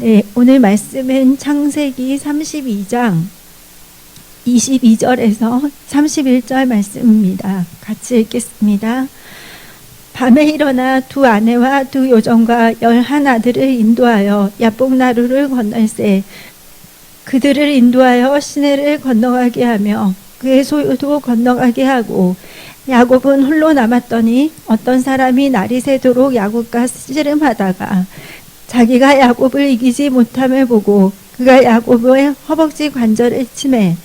네, 오늘 말씀은 창세기 32장 22절에서 31절 말씀입니다. 같이 읽겠습니다. 밤에 일어나 두 아내와 두 요정과 11아들을 인도하여 야복나루를 건널세 그들을 인도하여 시내를 건너가게 하며 그의 소유도 건너가게 하고 야곱은 홀로 남았더니 어떤 사람이 날이 새도록 야곱과 씨름하다가 자기가 야곱을 이기지 못함을 보고 그가 야곱의 허벅지 관절을 치매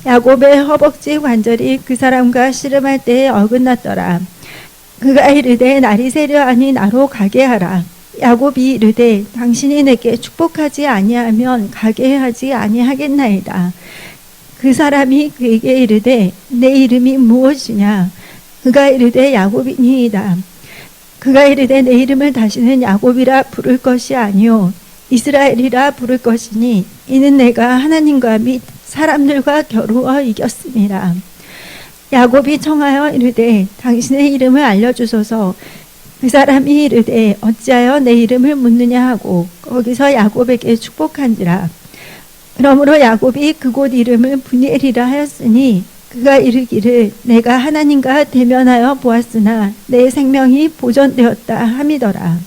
야곱의 허벅지 관절이 그 사람과 씨름할 때에 어긋났더라. 그가 이르되 날이 새려하니 나로 가게 하라. 야곱이 이르되 당신이 내게 축복하지 아니하면 가게 하지 아니하겠나이다. 그 사람이 그에게 이르되 내 이름이 무엇이냐. 그가 이르되 야곱이니이다. 그가 이르되 내 이름을 다시는 야곱이라 부를 것이 아니요 이스라엘이라 부를 것이니 이는 내가 하나님과 및 사람들과 겨루어 이겼습니다. 야곱이 청하여 이르되 당신의 이름을 알려주소서. 그 사람이 이르되 어찌하여 내 이름을 묻느냐 하고 거기서 야곱에게 축복한지라. 그러므로 야곱이 그곳 이름을 브니엘이라 하였으니 그가 이르기를 내가 하나님과 대면하여 보았으나 내 생명이 보존되었다 함이더라.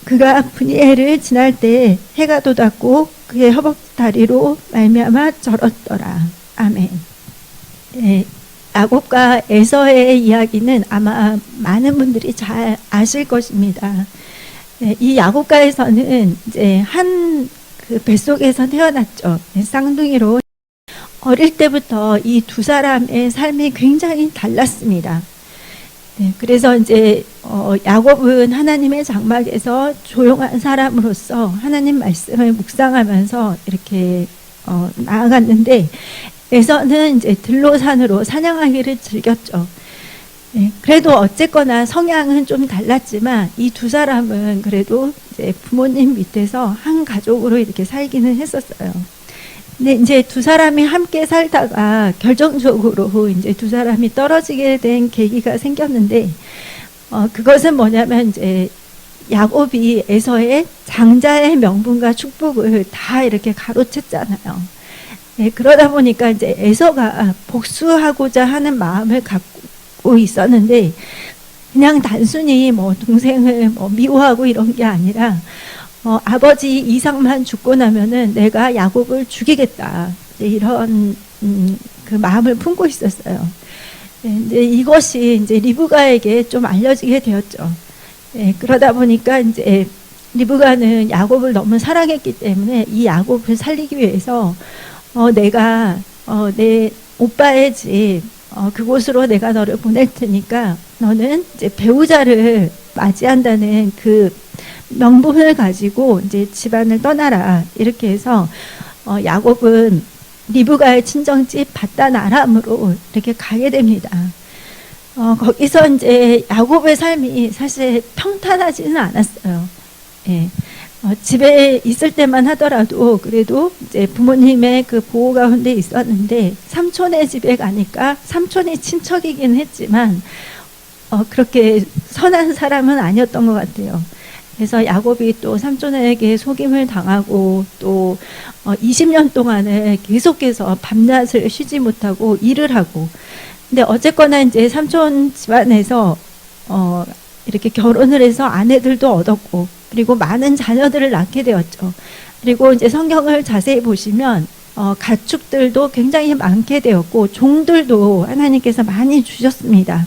그가 브니엘을 지날 때에 해가 돋았고 그의 허벅다리로 말미암아 절었더라. 아멘. 네, 야곱과 에서의 이야기는 아마 많은 분들이 잘 아실 것입니다. 네, 이 야곱과에서는 이제 한 그 뱃속에서 태어났죠. 네, 쌍둥이로. 어릴 때부터 이 두 사람의 삶이 굉장히 달랐습니다. 네, 그래서 이제 야곱은 하나님의 장막에서 조용한 사람으로서 하나님 말씀을 묵상하면서 이렇게 나아갔는데 에서는 이제 들로산으로 사냥하기를 즐겼죠. 네, 그래도 어쨌거나 성향은 좀 달랐지만 이 두 사람은 그래도 이제 부모님 밑에서 한 가족으로 이렇게 살기는 했었어요. 근데 이제 두 사람이 함께 살다가 결정적으로 이제 두 사람이 떨어지게 된 계기가 생겼는데, 그것은 뭐냐면 이제 야곱이 에서의 장자의 명분과 축복을 다 이렇게 가로챘잖아요. 네, 그러다 보니까 이제 에서가 복수하고자 하는 마음을 갖고 있었는데, 그냥 단순히 뭐 동생을 뭐 미워하고 이런 게 아니라, 아버지 이삭만 죽고 나면은 내가 야곱을 죽이겠다. 이런 그 마음을 품고 있었어요. 이제 이것이 이제 리브가에게 좀 알려지게 되었죠. 그러다 보니까 이제 리브가는 야곱을 너무 사랑했기 때문에 이 야곱을 살리기 위해서 내가 내 오빠의 집 그곳으로 내가 너를 보낼 테니까 너는 이제 배우자를 맞이한다는 그 명분을 가지고 이제 집안을 떠나라. 이렇게 해서 야곱은 리브가의 친정집 바단 아람으로 이렇게 가게 됩니다. 거기서 이제 야곱의 삶이 사실 평탄하지는 않았어요. 예. 집에 있을 때만 하더라도 그래도 이제 부모님의 그 보호 가운데 있었는데 삼촌의 집에 가니까 삼촌이 친척이긴 했지만 그렇게 선한 사람은 아니었던 것 같아요. 그래서 야곱이 또 삼촌에게 속임을 당하고 또 20년 동안을 계속해서 밤낮을 쉬지 못하고 일을 하고, 근데 어쨌거나 이제 삼촌 집안에서 이렇게 결혼을 해서 아내들도 얻었고 그리고 많은 자녀들을 낳게 되었죠. 그리고 이제 성경을 자세히 보시면 가축들도 굉장히 많게 되었고 종들도 하나님께서 많이 주셨습니다.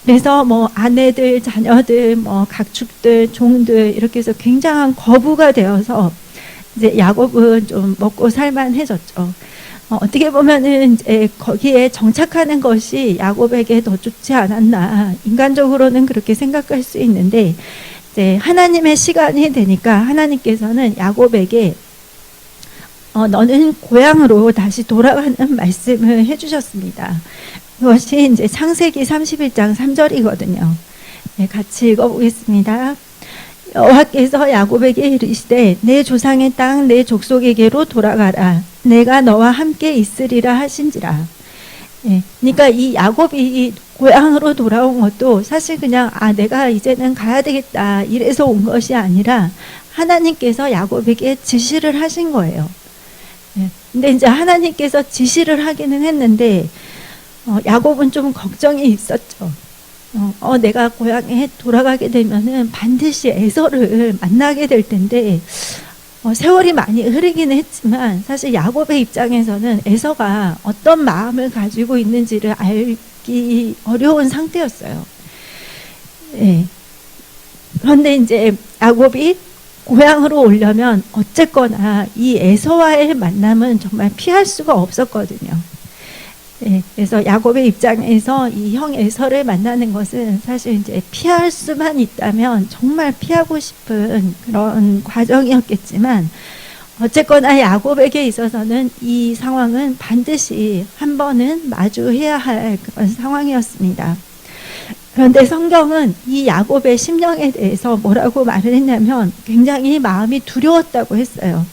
그래서 뭐 아내들, 자녀들, 뭐 가축들, 종들 이렇게 해서 굉장한 거부가 되어서 이제 야곱은 좀 먹고 살만해졌죠. 어떻게 보면은 이제 거기에 정착하는 것이 야곱에게 더 좋지 않았나, 인간적으로는 그렇게 생각할 수 있는데 이제 하나님의 시간이 되니까 하나님께서는 야곱에게 너는 고향으로 다시 돌아가는 말씀을 해주셨습니다. 그것이 이제 창세기 31장 3절이거든요. 네, 같이 읽어보겠습니다. 여호와께서 야곱에게 이르시되 내 조상의 땅 내 족속에게로 돌아가라. 내가 너와 함께 있으리라 하신지라. 네, 그러니까 이 야곱이 고향으로 돌아온 것도 사실 그냥 내가 이제는 가야 되겠다 이래서 온 것이 아니라 하나님께서 야곱에게 지시를 하신 거예요. 예. 근데 이제 하나님께서 지시를 하기는 했는데 야곱은 좀 걱정이 있었죠. 내가 고향에 돌아가게 되면은 반드시 에서를 만나게 될 텐데 세월이 많이 흐르기는 했지만 사실 야곱의 입장에서는 에서가 어떤 마음을 가지고 있는지를 알기 어려운 상태였어요. 예. 그런데 이제 야곱이 고향으로 오려면 어쨌거나 이 에서와의 만남은 정말 피할 수가 없었거든요. 예, 그래서 야곱의 입장에서 이 형 에서를 만나는 것은 사실 이제 피할 수만 있다면 정말 피하고 싶은 그런 과정이었겠지만 어쨌거나 야곱에게 있어서는 이 상황은 반드시 한 번은 마주해야 할 그런 상황이었습니다. 그런데 성경은 이 야곱의 심령에 대해서 뭐라고 말을 했냐면 굉장히 마음이 두려웠다고 했어요.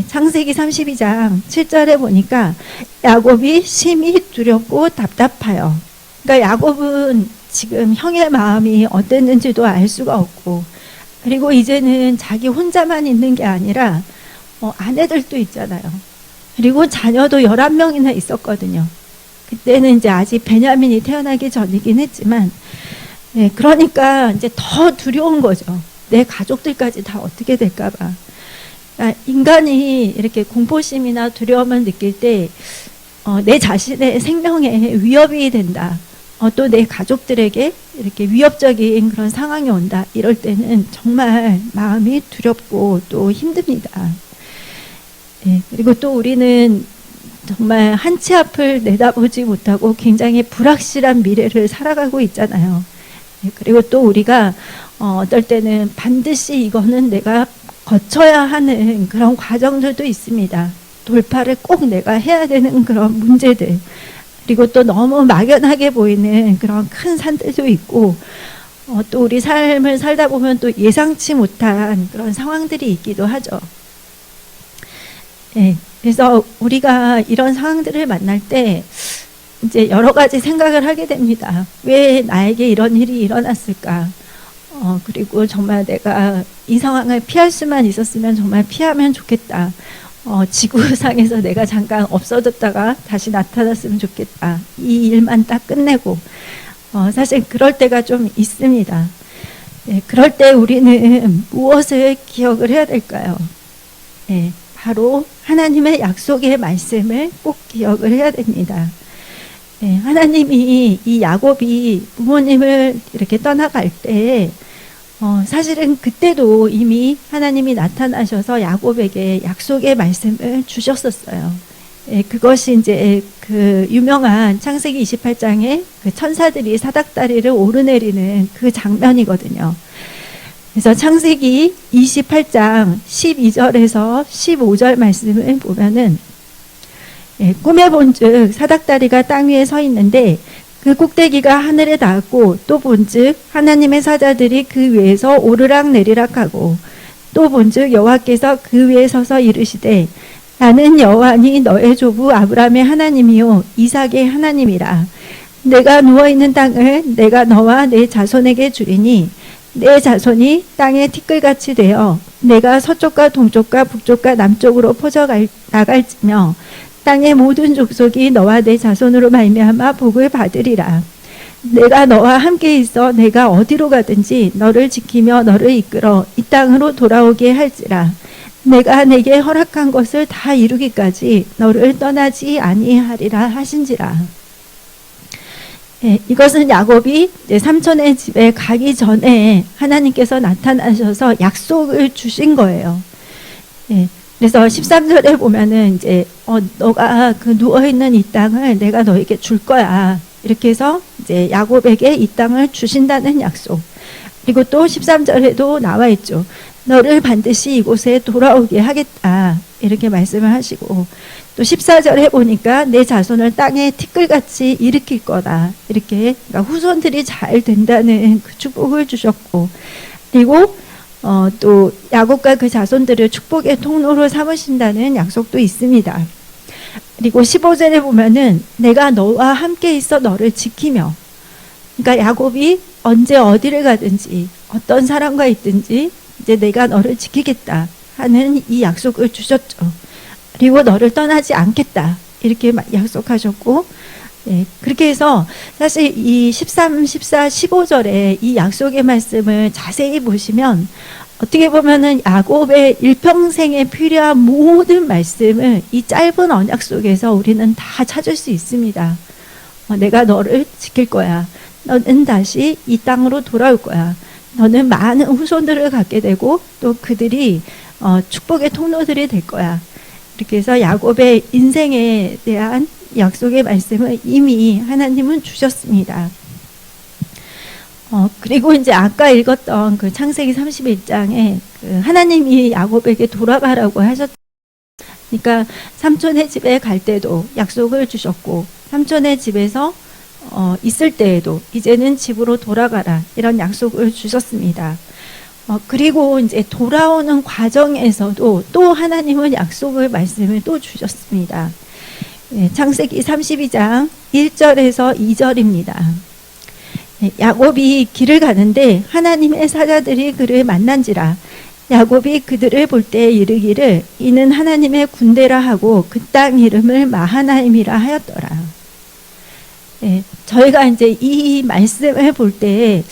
창세기 32장 7절에 보니까 야곱이 심히 두렵고 답답하여. 그러니까 야곱은 지금 형의 마음이 어땠는지도 알 수가 없고, 그리고 이제는 자기 혼자만 있는 게 아니라 아내들도 있잖아요. 그리고 자녀도 11명이나 있었거든요. 그때는 이제 아직 베냐민이 태어나기 전이긴 했지만, 그러니까 이제 더 두려운 거죠. 내 가족들까지 다 어떻게 될까 봐. 그러니까 인간이 이렇게 공포심이나 두려움을 느낄 때 내 자신의 생명에 위협이 된다. 또 내 가족들에게 이렇게 위협적인 그런 상황이 온다. 이럴 때는 정말 마음이 두렵고 또 힘듭니다. 그리고 또 우리는 정말 한 치 앞을 내다보지 못하고 굉장히 불확실한 미래를 살아가고 있잖아요. 그리고 또 우리가 어떨 때는 반드시 이거는 내가 거쳐야 하는 그런 과정들도 있습니다. 돌파를 꼭 내가 해야 되는 그런 문제들, 그리고 또 너무 막연하게 보이는 그런 큰 산들도 있고, 또 우리 삶을 살다 보면 또 예상치 못한 그런 상황들이 있기도 하죠. 그래서 우리가 이런 상황들을 만날 때 이제 여러 가지 생각을 하게 됩니다. 왜 나에게 이런 일이 일어났을까? 그리고 정말 내가 이 상황을 피할 수만 있었으면 정말 피하면 좋겠다. 지구상에서 내가 잠깐 없어졌다가 다시 나타났으면 좋겠다. 이 일만 딱 끝내고. 사실 그럴 때가 좀 있습니다. 그럴 때 우리는 무엇을 기억을 해야 될까요? 바로 하나님의 약속의 말씀을 꼭 기억을 해야 됩니다. 하나님이 이 야곱이 부모님을 이렇게 떠나갈 때 사실은 그때도 이미 하나님이 나타나셔서 야곱에게 약속의 말씀을 주셨었어요. 그것이 이제 그 유명한 창세기 28장에 그 천사들이 사닥다리를 오르내리는 그 장면이거든요. 그래서 창세기 28장 12절에서 15절 말씀을 보면은 꿈에 본즉 사닥다리가 땅 위에 서 있는데 그 꼭대기가 하늘에 닿았고, 또 본즉 하나님의 사자들이 그 위에서 오르락 내리락 하고, 또 본즉 여호와께서 그 위에 서서 이르시되 나는 여호와니 너의 조부 아브라함의 하나님이요 이삭의 하나님이라. 내가 누워있는 땅을 내가 너와 내 자손에게 주리니 내 자손이 땅의 티끌같이 되어 내가 서쪽과 동쪽과 북쪽과 남쪽으로 퍼져 나갈지며 땅의 모든 족속이 너와 내 자손으로 말미암아 복을 받으리라. 내가 너와 함께 있어 내가 어디로 가든지 너를 지키며 너를 이끌어 이 땅으로 돌아오게 할지라. 내가 내게 허락한 것을 다 이루기까지 너를 떠나지 아니하리라 하신지라. 이것은 야곱이 삼촌의 집에 가기 전에 하나님께서 나타나셔서 약속을 주신 거예요. 그래서 13절에 보면은 이제 너가 그 누워 있는 이 땅을 내가 너에게 줄 거야. 이렇게 해서 이제 야곱에게 이 땅을 주신다는 약속. 그리고 또 13절에도 나와 있죠. 너를 반드시 이곳에 돌아오게 하겠다. 이렇게 말씀을 하시고, 또 14절에 보니까 내 자손을 땅에 티끌같이 일으킬 거다. 이렇게 그러니까 후손들이 잘 된다는 그 축복을 주셨고, 그리고 또 야곱과 그 자손들을 축복의 통로로 삼으신다는 약속도 있습니다. 그리고 15절에 보면은 내가 너와 함께 있어 너를 지키며, 그러니까 야곱이 언제 어디를 가든지 어떤 사람과 있든지 이제 내가 너를 지키겠다 하는 이 약속을 주셨죠. 그리고 너를 떠나지 않겠다 이렇게 약속하셨고, 그렇게 해서 사실 이 13, 14, 15절에 이 약속의 말씀을 자세히 보시면 어떻게 보면은 야곱의 일평생에 필요한 모든 말씀을 이 짧은 언약 속에서 우리는 다 찾을 수 있습니다. 내가 너를 지킬 거야. 너는 다시 이 땅으로 돌아올 거야. 너는 많은 후손들을 갖게 되고 또 그들이 축복의 통로들이 될 거야. 이렇게 해서 야곱의 인생에 대한 약속의 말씀을 이미 하나님은 주셨습니다. 그리고 이제 아까 읽었던 그 창세기 31장에 그 하나님이 야곱에게 돌아가라고 하셨죠. 그러니까 삼촌의 집에 갈 때도 약속을 주셨고, 삼촌의 집에서 있을 때에도 이제는 집으로 돌아가라 이런 약속을 주셨습니다. 그리고 이제 돌아오는 과정에서도 또 하나님은 약속을 말씀을 또 주셨습니다. 창세기 32장 1절에서 2절입니다. 야곱이 길을 가는데 하나님의 사자들이 그를 만난지라. 야곱이 그들을 볼 때 이르기를 이는 하나님의 군대라 하고 그 땅 이름을 마하나임이라 하였더라. 저희가 이제 이 말씀을 볼 때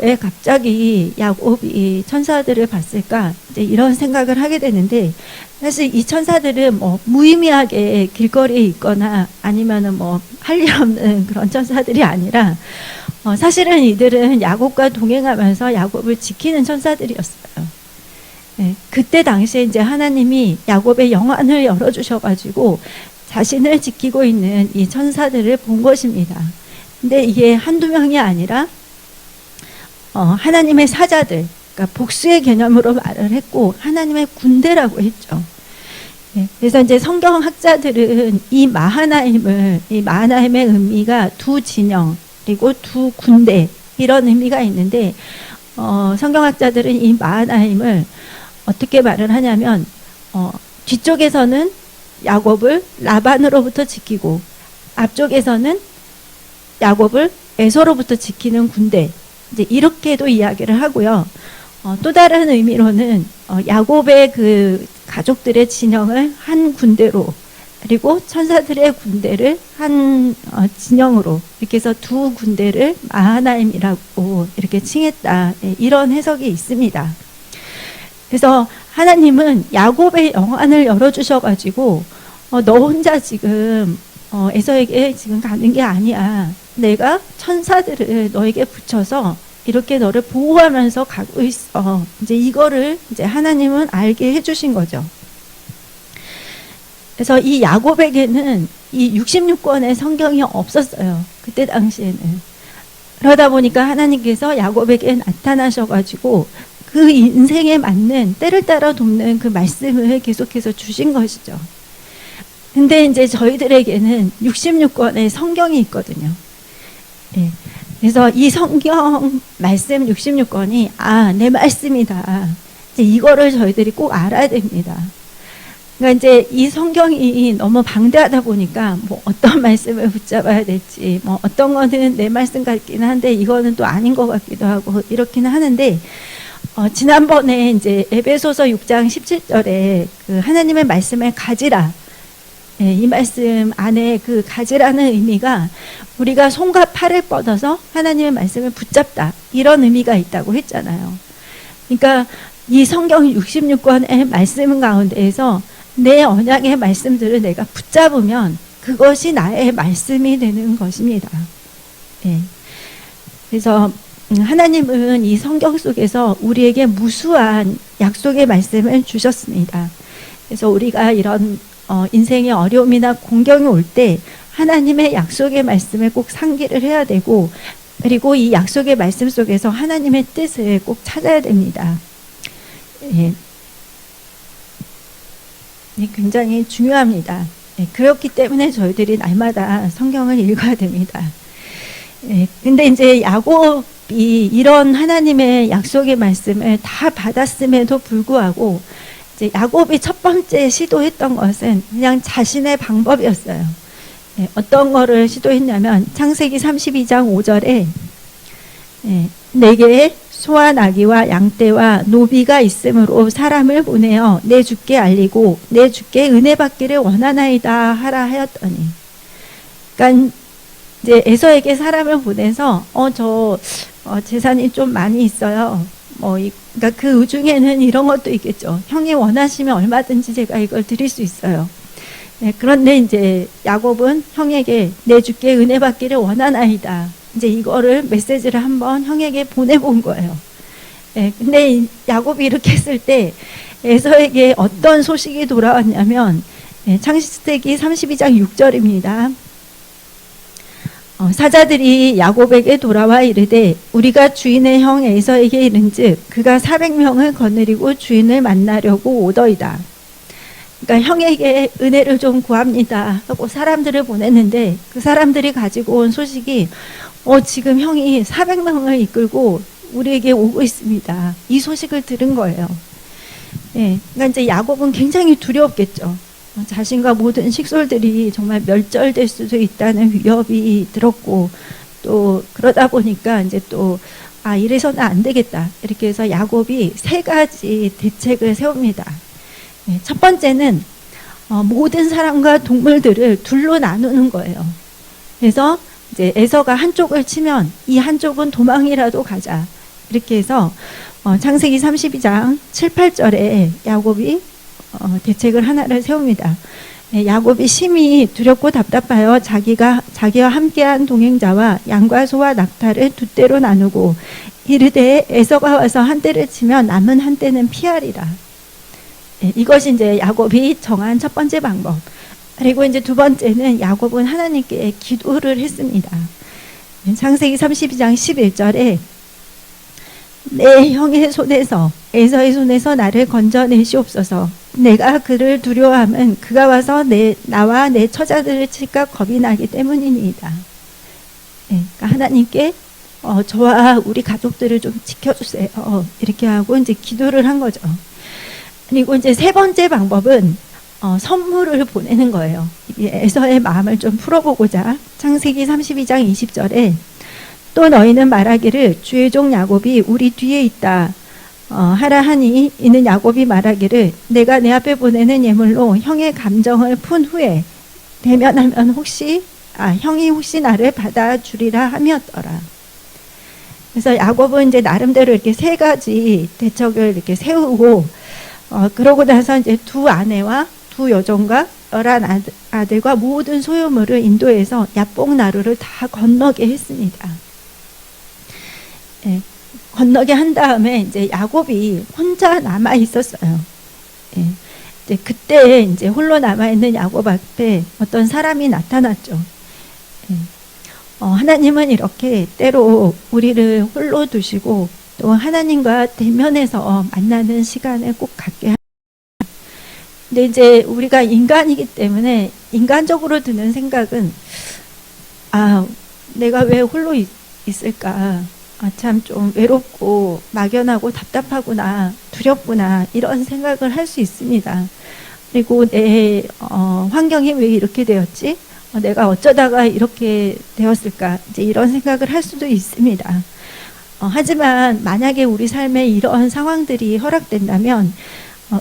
왜 갑자기 야곱이 천사들을 봤을까? 이제 이런 생각을 하게 되는데, 사실 이 천사들은 뭐 무의미하게 길거리에 있거나 아니면은 뭐 할 일 없는 그런 천사들이 아니라, 사실은 이들은 야곱과 동행하면서 야곱을 지키는 천사들이었어요. 그때 당시에 이제 하나님이 야곱의 영안을 열어주셔가지고 자신을 지키고 있는 이 천사들을 본 것입니다. 근데 이게 한두 명이 아니라 하나님의 사자들, 그러니까 복수의 개념으로 말을 했고 하나님의 군대라고 했죠. 그래서 이제 성경학자들은 이 마하나임의 의미가 두 진영 그리고 두 군대 이런 의미가 있는데, 성경학자들은 이 마하나임을 어떻게 말을 하냐면 뒤쪽에서는 야곱을 라반으로부터 지키고 앞쪽에서는 야곱을 에서로부터 지키는 군대, 이제 이렇게도 이야기를 하고요. 또 다른 의미로는 야곱의 그 가족들의 진영을 한 군대로, 그리고 천사들의 군대를 한 진영으로, 이렇게 해서 두 군대를 마하나임이라고 이렇게 칭했다, 이런 해석이 있습니다. 그래서 하나님은 야곱의 영안을 열어주셔가지고 너 혼자 지금 에서에게 지금 가는 게 아니야. 내가 천사들을 너에게 붙여서 이렇게 너를 보호하면서 가고 있어. 이제 이거를 이제 하나님은 알게 해주신 거죠. 그래서 이 야곱에게는 이 66권의 성경이 없었어요. 그때 당시에는. 그러다 보니까 하나님께서 야곱에게 나타나셔가지고 그 인생에 맞는 때를 따라 돕는 그 말씀을 계속해서 주신 것이죠. 근데 이제 저희들에게는 66권의 성경이 있거든요. 그래서 이 성경 말씀 66권이 내 말씀이다. 이제 이거를 저희들이 꼭 알아야 됩니다. 그러니까 이제 이 성경이 너무 방대하다 보니까 뭐 어떤 말씀을 붙잡아야 될지, 뭐 어떤 거는 내 말씀 같기는 한데 이거는 또 아닌 것 같기도 하고 이렇기는 하는데, 지난번에 이제 에베소서 6장 17절에 그 하나님의 말씀을 가지라. 이 말씀 안에 그 가지라는 의미가 우리가 손과 팔을 뻗어서 하나님의 말씀을 붙잡다, 이런 의미가 있다고 했잖아요. 그러니까 이 성경 66권의 말씀 가운데에서 내 언약의 말씀들을 내가 붙잡으면 그것이 나의 말씀이 되는 것입니다. 그래서 하나님은 이 성경 속에서 우리에게 무수한 약속의 말씀을 주셨습니다. 그래서 우리가 이런 인생의 어려움이나 공경이 올 때 하나님의 약속의 말씀을 꼭 상기를 해야 되고, 그리고 이 약속의 말씀 속에서 하나님의 뜻을 꼭 찾아야 됩니다. 굉장히 중요합니다. 그렇기 때문에 저희들이 날마다 성경을 읽어야 됩니다. 근데 이제 야곱이 이런 하나님의 약속의 말씀을 다 받았음에도 불구하고 이제 야곱이 첫 번째 시도했던 것은 그냥 자신의 방법이었어요. 어떤 거를 시도했냐면 창세기 32장 5절에 내게 소와 나귀와 양떼와 노비가 있으므로 사람을 보내어 내 주께 알리고 내 주께 은혜 받기를 원하나이다 하라 하였더니. 그러니까 이제 에서에게 사람을 보내서 재산이 좀 많이 있어요. 그러니까 그 중에는 이런 것도 있겠죠. 형이 원하시면 얼마든지 제가 이걸 드릴 수 있어요. 네, 그런데 이제 야곱은 형에게 내 주께 은혜 받기를 원하나이다. 이제 이거를 메시지를 한번 형에게 보내본 거예요. 네, 근데 야곱이 이렇게 했을 때 에서에게 어떤 소식이 돌아왔냐면, 창세기 32장 6절입니다. 사자들이 야곱에게 돌아와 이르되 우리가 주인의 형 에서에게 이른즉 그가 400명을 거느리고 주인을 만나려고 오더이다. 그러니까 형에게 은혜를 좀 구합니다 하고 사람들을 보냈는데, 그 사람들이 가지고 온 소식이 지금 형이 400명을 이끌고 우리에게 오고 있습니다. 이 소식을 들은 거예요. 네, 그러니까 이제 야곱은 굉장히 두려웠겠죠. 자신과 모든 식솔들이 정말 멸절될 수도 있다는 위협이 들었고, 또 그러다 보니까 이제 또 이래서는 안 되겠다 이렇게 해서 야곱이 3가지 대책을 세웁니다. 첫 번째는 모든 사람과 동물들을 둘로 나누는 거예요. 그래서 이제 에서가 한쪽을 치면 이 한쪽은 도망이라도 가자 이렇게 해서 창세기 32장 7, 8절에 야곱이 대책을 하나를 세웁니다. 야곱이 심히 두렵고 답답하여 자기와 함께한 동행자와 양과 소와 낙타를 2떼로 나누고 이르되 에서가 와서 한 떼를 치면 남은 한 떼는 피하리라. 이것이 이제 야곱이 정한 첫 번째 방법. 그리고 이제 두 번째는 야곱은 하나님께 기도를 했습니다. 창세기 32장 11절에 내 형의 손에서 에서의 손에서 나를 건져내시옵소서. 내가 그를 두려워함은 그가 와서 나와 내 처자들을 칠까 겁이 나기 때문이니이다. 그러니까 하나님께 저와 우리 가족들을 좀 지켜주세요. 이렇게 하고 이제 기도를 한 거죠. 그리고 이제 3번째 방법은 선물을 보내는 거예요. 에서의 마음을 좀 풀어보고자. 창세기 32장 20절에 또 너희는 말하기를 주의 종 야곱이 우리 뒤에 있다 하라 하니, 이는 야곱이 말하기를 내가 내 앞에 보내는 예물로 형의 감정을 푼 후에 대면하면 형이 혹시 나를 받아주리라 함이었더라. 그래서 야곱은 이제 나름대로 이렇게 3가지 대책을 이렇게 세우고, 그러고 나서 이제 2 아내와 2 여종과 11아들과 모든 소유물을 인도해서 야복나루를 다 건너게 했습니다. 건너게 한 다음에 이제 야곱이 혼자 남아 있었어요. 이제 그때 이제 홀로 남아 있는 야곱 앞에 어떤 사람이 나타났죠. 하나님은 이렇게 때로 우리를 홀로 두시고 또 하나님과 대면해서 만나는 시간을 꼭 갖게 합니다. 근데 이제 우리가 인간이기 때문에 인간적으로 드는 생각은 내가 왜 홀로 있을까? 참 좀 외롭고 막연하고 답답하구나, 두렵구나, 이런 생각을 할 수 있습니다. 그리고 내 환경이 왜 이렇게 되었지? 내가 어쩌다가 이렇게 되었을까? 이제 이런 생각을 할 수도 있습니다. 하지만 만약에 우리 삶에 이런 상황들이 허락된다면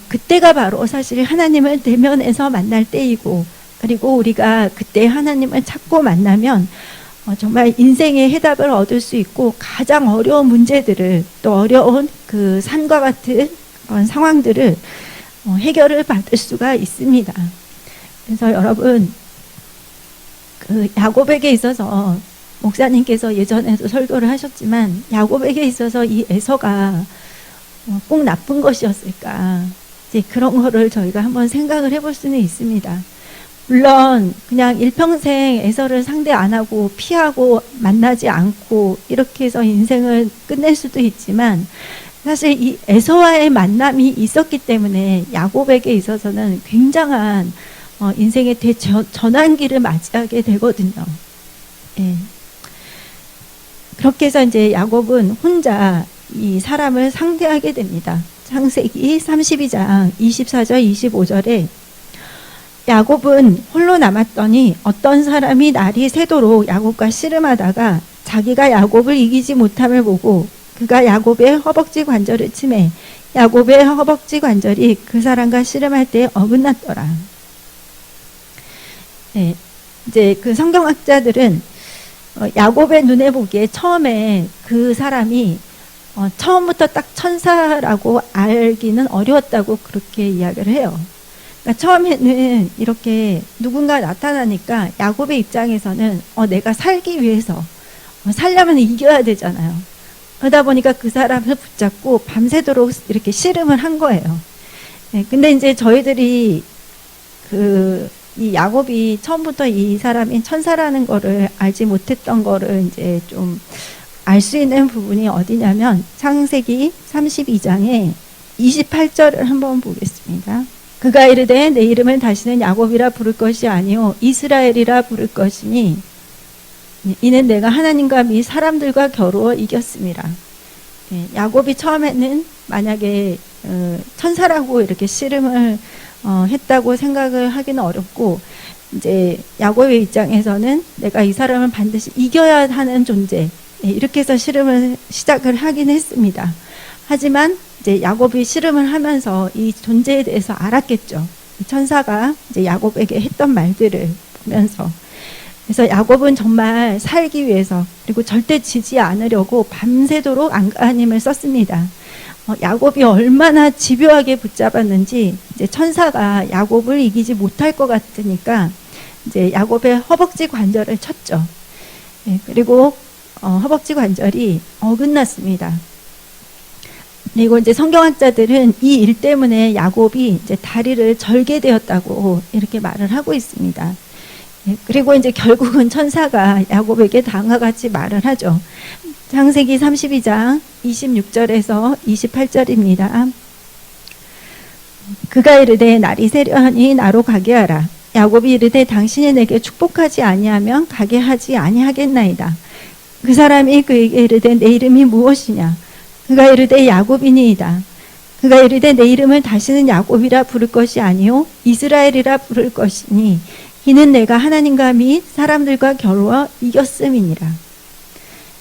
그때가 바로 사실 하나님을 대면해서 만날 때이고, 그리고 우리가 그때 하나님을 찾고 만나면 정말 인생의 해답을 얻을 수 있고, 가장 어려운 문제들을, 또 어려운 그 산과 같은 그런 상황들을 해결을 받을 수가 있습니다. 그래서 여러분, 그 야곱에게 있어서 목사님께서 예전에도 설교를 하셨지만, 야곱에게 있어서 이 에서가 꼭 나쁜 것이었을까? 이제 그런 거를 저희가 한번 생각을 해볼 수는 있습니다. 물론 그냥 일평생 에서를 상대 안 하고 피하고 만나지 않고 이렇게 해서 인생을 끝낼 수도 있지만, 사실 이 에서와의 만남이 있었기 때문에 야곱에게 있어서는 굉장한 인생의 대전환기를 맞이하게 되거든요. 그렇게 해서 이제 야곱은 혼자 이 사람을 상대하게 됩니다. 창세기 32장 24절 25절에 야곱은 홀로 남았더니 어떤 사람이 날이 새도록 야곱과 씨름하다가 자기가 야곱을 이기지 못함을 보고 그가 야곱의 허벅지 관절을 치매 야곱의 허벅지 관절이 그 사람과 씨름할 때 어긋났더라. 네, 이제 그 성경학자들은 야곱의 눈에 보기에 처음에 그 사람이 처음부터 딱 천사라고 알기는 어려웠다고 그렇게 이야기를 해요. 그러니까 처음에는 이렇게 누군가 나타나니까 야곱의 입장에서는 내가 살기 위해서 살려면 이겨야 되잖아요. 그러다 보니까 그 사람을 붙잡고 밤새도록 이렇게 씨름을 한 거예요. 네, 근데 이제 저희들이 이 야곱이 처음부터 이 사람이 천사라는 거를 알지 못했던 거를 이제 좀 알 수 있는 부분이 어디냐면 창세기 32장에 28절을 한번 보겠습니다. 그가 이르되 내 이름을 다시는 야곱이라 부를 것이 아니요 이스라엘이라 부를 것이니 이는 내가 하나님과 및 사람들과 겨루어 이겼습니다. 야곱이 처음에는 만약에 천사라고 이렇게 씨름을 했다고 생각을 하기는 어렵고 이제 야곱의 입장에서는 내가 이 사람을 반드시 이겨야 하는 존재 이렇게 해서 씨름을 시작을 하긴 했습니다. 하지만 이제 야곱이 씨름을 하면서 이 존재에 대해서 알았겠죠. 천사가 이제 야곱에게 했던 말들을 보면서 그래서 야곱은 정말 살기 위해서 그리고 절대 지지 않으려고 밤새도록 안간힘을 힘을 썼습니다. 야곱이 얼마나 집요하게 붙잡았는지 이제 천사가 야곱을 이기지 못할 것 같으니까 이제 야곱의 허벅지 관절을 쳤죠. 네, 그리고 허벅지 관절이 어긋났습니다. 그리고 이제 성경학자들은 이 일 때문에 야곱이 이제 다리를 절게 되었다고 이렇게 말을 하고 있습니다. 그리고 이제 결국은 천사가 야곱에게 다음과 같이 말을 하죠. 창세기 32장 26절에서 28절입니다. 그가 이르되 날이 새려하니 나로 가게 하라. 야곱이 이르되 당신이 내게 축복하지 아니하면 가게 하지 아니하겠나이다. 그 사람이 그에게 이르되 내 이름이 무엇이냐. 그가 이르되 야곱이니이다. 그가 이르되 내 이름을 다시는 야곱이라 부를 것이 아니요 이스라엘이라 부를 것이니 이는 내가 하나님과 및 사람들과 겨루어 이겼음이니라.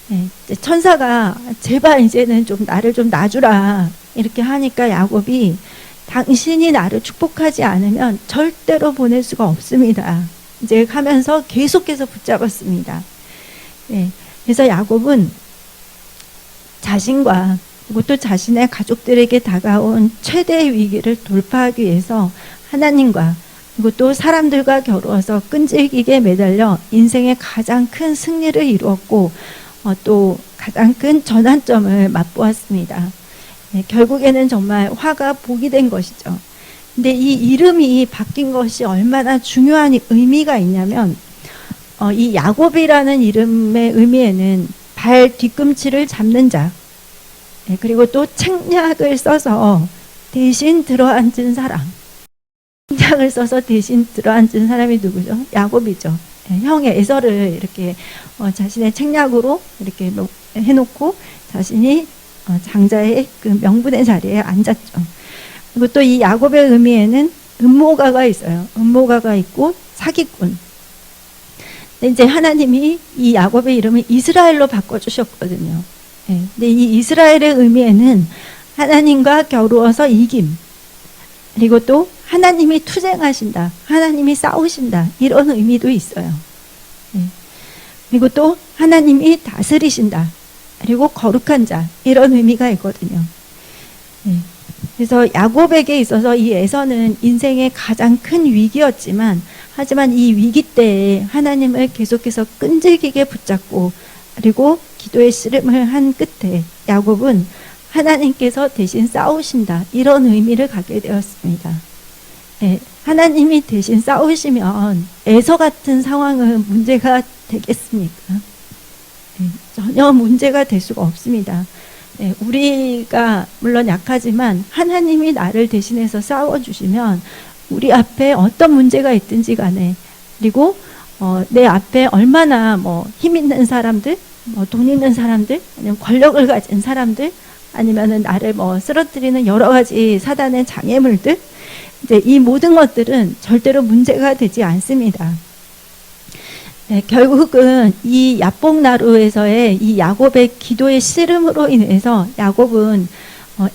네, 천사가 제발 이제는 좀 나를 좀 놔주라 이렇게 하니까 야곱이 당신이 나를 축복하지 않으면 절대로 보낼 수가 없습니다. 이제 하면서 계속해서 붙잡았습니다. 네, 그래서 야곱은 자신과 그리고 또 자신의 가족들에게 다가온 최대의 위기를 돌파하기 위해서 하나님과 그리고 또 사람들과 겨루어서 끈질기게 매달려 인생의 가장 큰 승리를 이루었고 또 가장 큰 전환점을 맛보았습니다. 네, 결국에는 정말 화가 복이 된 것이죠. 근데 이 이름이 바뀐 것이 얼마나 중요한 의미가 있냐면 이 야곱이라는 이름의 의미에는 발 뒤꿈치를 잡는 자 그리고 또 책략을 써서 대신 들어앉은 사람 책략을 써서 대신 들어앉은 사람이 누구죠? 야곱이죠. 형의 에서를 이렇게 자신의 책략으로 이렇게 해놓고 자신이 장자의 그 명분의 자리에 앉았죠. 그리고 또 이 야곱의 의미에는 음모가가 있어요. 음모가가 있고 사기꾼. 근데 이제 하나님이 이 야곱의 이름을 이스라엘로 바꿔주셨거든요. 근데 이 이스라엘의 의미에는 하나님과 겨루어서 이김. 그리고 또 하나님이 투쟁하신다. 하나님이 싸우신다. 이런 의미도 있어요. 그리고 또 하나님이 다스리신다. 그리고 거룩한 자. 이런 의미가 있거든요. 그래서 야곱에게 있어서 이 에서는 인생의 가장 큰 위기였지만 하지만 이 위기 때에 하나님을 계속해서 끈질기게 붙잡고 그리고 기도의 씨름을 한 끝에 야곱은 하나님께서 대신 싸우신다. 이런 의미를 갖게 되었습니다. 하나님이 대신 싸우시면 에서 같은 상황은 문제가 되겠습니까? 전혀 문제가 될 수가 없습니다. 우리가 물론 약하지만 하나님이 나를 대신해서 싸워주시면 우리 앞에 어떤 문제가 있든지 간에 그리고 내 앞에 얼마나 힘 있는 사람들, 돈 있는 사람들, 아니면 권력을 가진 사람들, 아니면은 나를 쓰러뜨리는 여러 가지 사단의 장애물들, 이제 이 모든 것들은 절대로 문제가 되지 않습니다. 네, 결국은 이 야복나루에서의 이 야곱의 기도의 씨름으로 인해서 야곱은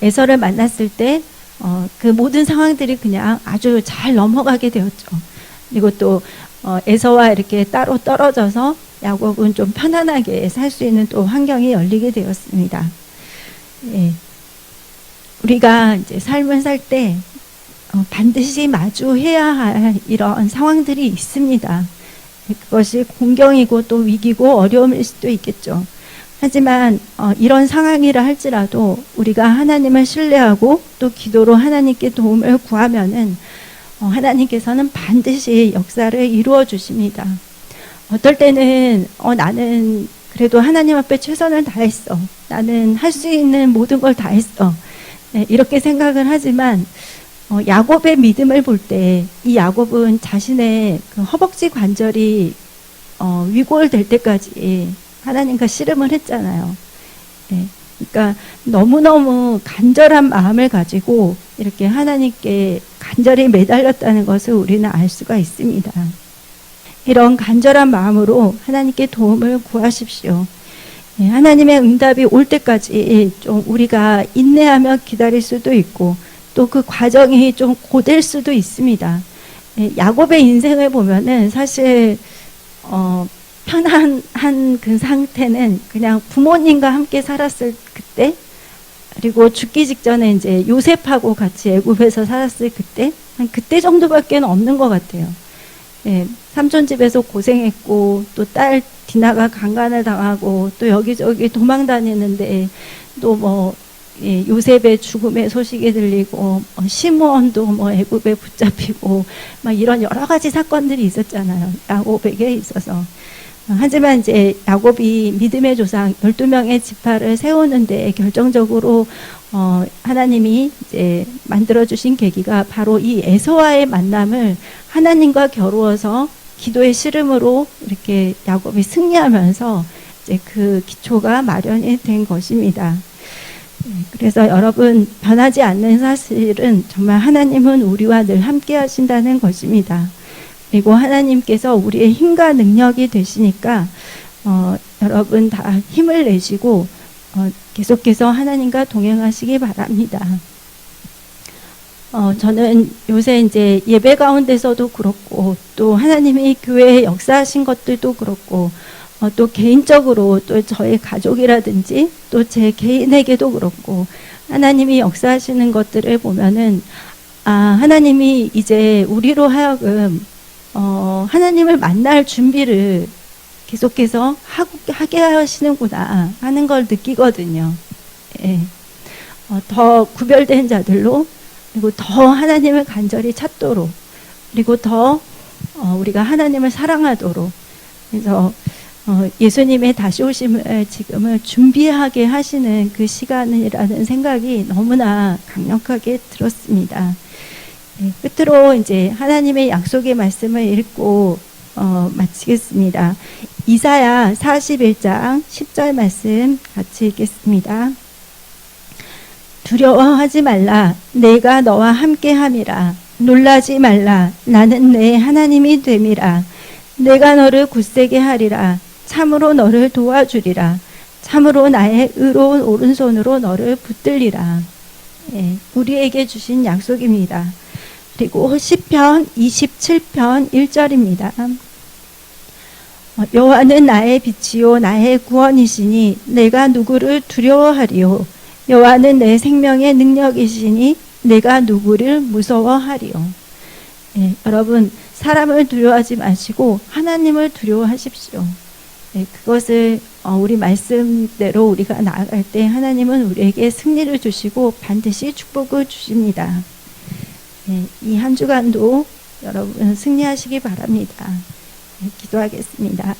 에서를 만났을 때 그 모든 상황들이 그냥 아주 잘 넘어가게 되었죠. 그리고 또 에서와 이렇게 따로 떨어져서 야곱은 좀 편안하게 살 수 있는 또 환경이 열리게 되었습니다. 예. 우리가 이제 삶을 살 때 반드시 마주해야 할 이런 상황들이 있습니다. 그것이 공경이고 또 위기고 어려움일 수도 있겠죠. 하지만 이런 상황이라 할지라도 우리가 하나님을 신뢰하고 또 기도로 하나님께 도움을 구하면은 하나님께서는 반드시 역사를 이루어 주십니다. 어떨 때는 나는 그래도 하나님 앞에 최선을 다했어. 나는 할 수 있는 모든 걸 다 했어. 네, 이렇게 생각을 하지만 야곱의 믿음을 볼 때 이 야곱은 자신의 그 허벅지 관절이 위골될 때까지 하나님과 씨름을 했잖아요. 네, 그러니까 너무너무 간절한 마음을 가지고 이렇게 하나님께 간절히 매달렸다는 것을 우리는 알 수가 있습니다. 이런 간절한 마음으로 하나님께 도움을 구하십시오. 네, 하나님의 응답이 올 때까지 좀 우리가 인내하며 기다릴 수도 있고 또 그 과정이 좀 고될 수도 있습니다. 네, 야곱의 인생을 보면은 사실 편안한 그 상태는 그냥 부모님과 함께 살았을 그때, 그리고 죽기 직전에 이제 요셉하고 같이 애굽에서 살았을 그때, 한 그때 정도밖에 없는 것 같아요. 예, 삼촌 집에서 고생했고 또 딸 디나가 강간을 당하고 또 여기저기 도망 다니는데 또 뭐 요셉의 죽음의 소식이 들리고 시므온도 뭐 애굽에 붙잡히고 막 이런 여러 가지 사건들이 있었잖아요. 야곱에게 있어서. 하지만 이제 야곱이 믿음의 조상 12명의 지파를 세우는데 결정적으로 하나님이 이제 만들어 주신 계기가 바로 이 에서와의 만남을 하나님과 겨루어서 기도의 씨름으로 이렇게 야곱이 승리하면서 이제 그 기초가 마련이 된 것입니다. 그래서 여러분, 변하지 않는 사실은 정말 하나님은 우리와 늘 함께 하신다는 것입니다. 그리고 하나님께서 우리의 힘과 능력이 되시니까 여러분 다 힘을 내시고 계속해서 하나님과 동행하시기 바랍니다. 저는 요새 이제 예배 가운데서도 그렇고 또 하나님이 교회에 역사하신 것들도 그렇고 또 개인적으로 또 저의 가족이라든지 또 제 개인에게도 그렇고 하나님이 역사하시는 것들을 보면은 하나님이 이제 우리로 하여금 하나님을 만날 준비를 계속해서 하게 하시는구나 하는 걸 느끼거든요. 예. 더 구별된 자들로, 그리고 더 하나님을 간절히 찾도록, 그리고 더 우리가 하나님을 사랑하도록, 그래서 예수님의 다시 오심을 지금을 준비하게 하시는 그 시간이라는 생각이 너무나 강력하게 들었습니다. 네, 끝으로 이제 하나님의 약속의 말씀을 읽고 마치겠습니다. 이사야 41장 10절 말씀 같이 읽겠습니다. 두려워하지 말라. 내가 너와 함께함이라. 놀라지 말라. 나는 내 하나님이 됨이라. 내가 너를 굳세게 하리라. 참으로 너를 도와주리라. 참으로 나의 의로운 오른손으로 너를 붙들리라. 예, 우리에게 주신 약속입니다. 그리고 시편 27편 1절입니다. 여호와는 나의 빛이요 나의 구원이시니 내가 누구를 두려워하리요. 여호와는 내 생명의 능력이시니 내가 누구를 무서워하리요. 예, 여러분, 사람을 두려워하지 마시고 하나님을 두려워하십시오. 네, 그것을 우리 말씀대로 우리가 나아갈 때 하나님은 우리에게 승리를 주시고 반드시 축복을 주십니다. 네, 이 한 주간도 여러분 승리하시기 바랍니다. 네, 기도하겠습니다.